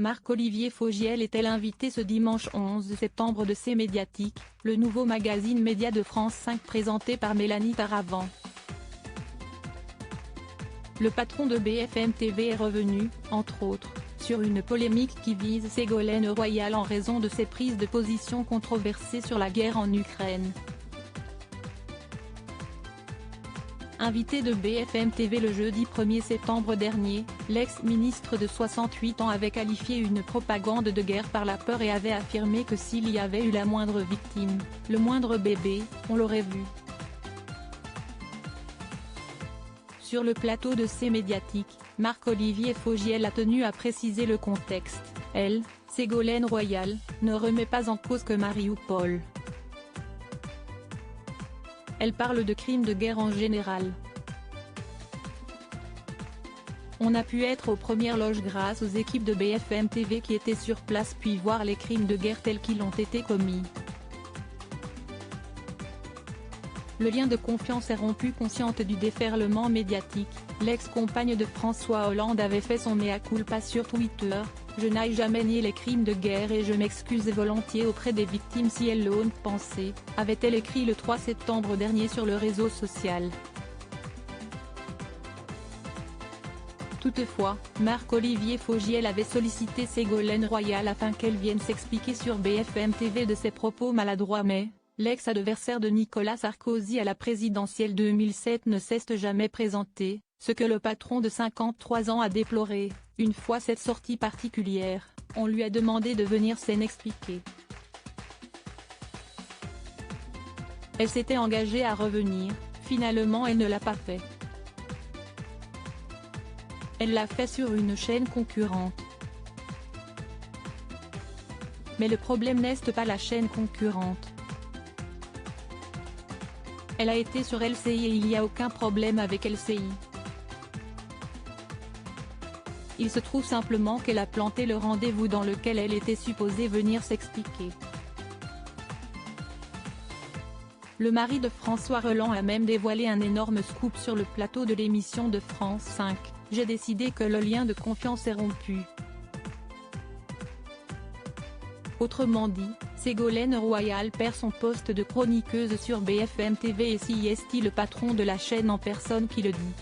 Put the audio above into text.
Marc-Olivier Fogiel est l'invité ce dimanche 11 septembre de C'est Médiatique, le nouveau magazine média de France 5 présenté par Mélanie Taravant. Le patron de BFM TV est revenu, entre autres, sur une polémique qui vise Ségolène Royal en raison de ses prises de position controversées sur la guerre en Ukraine. Invité de BFM TV le jeudi 1er septembre dernier, l'ex-ministre de 68 ans avait qualifié une propagande de guerre par la peur et avait affirmé que s'il y avait eu la moindre victime, le moindre bébé, on l'aurait vu. Sur le plateau de C'est Médiatique, Marc-Olivier Fogiel a tenu à préciser le contexte. Elle, Ségolène Royal, ne remet pas en cause que Marioupol. Elle parle de crimes de guerre en général. On a pu être aux premières loges grâce aux équipes de BFM TV qui étaient sur place puis voir les crimes de guerre tels qu'ils ont été commis. Le lien de confiance est rompu. Consciente du déferlement médiatique, l'ex-compagne de François Hollande avait fait son mea culpa sur Twitter. « Je n'ai jamais nié les crimes de guerre et je m'excuse volontiers auprès des victimes si elles l'ont pensé », avait-elle écrit le 3 septembre dernier sur le réseau social. Toutefois, Marc-Olivier Fogiel avait sollicité Ségolène Royal afin qu'elle vienne s'expliquer sur BFM TV de ses propos maladroits mais, l'ex-adversaire de Nicolas Sarkozy à la présidentielle 2007 ne s'est jamais présenté, ce que le patron de 53 ans a déploré. Une fois cette sortie particulière, on lui a demandé de venir s'en expliquer. Elle s'était engagée à revenir, finalement elle ne l'a pas fait. Elle l'a fait sur une chaîne concurrente. Mais le problème n'est pas la chaîne concurrente. Elle a été sur LCI et il n'y a aucun problème avec LCI. Il se trouve simplement qu'elle a planté le rendez-vous dans lequel elle était supposée venir s'expliquer. Le mari de François Hollande a même dévoilé un énorme scoop sur le plateau de l'émission de France 5, « J'ai décidé que le lien de confiance est rompu ». Autrement dit, Ségolène Royal perd son poste de chroniqueuse sur BFM TV et c'est le patron de la chaîne en personne qui le dit.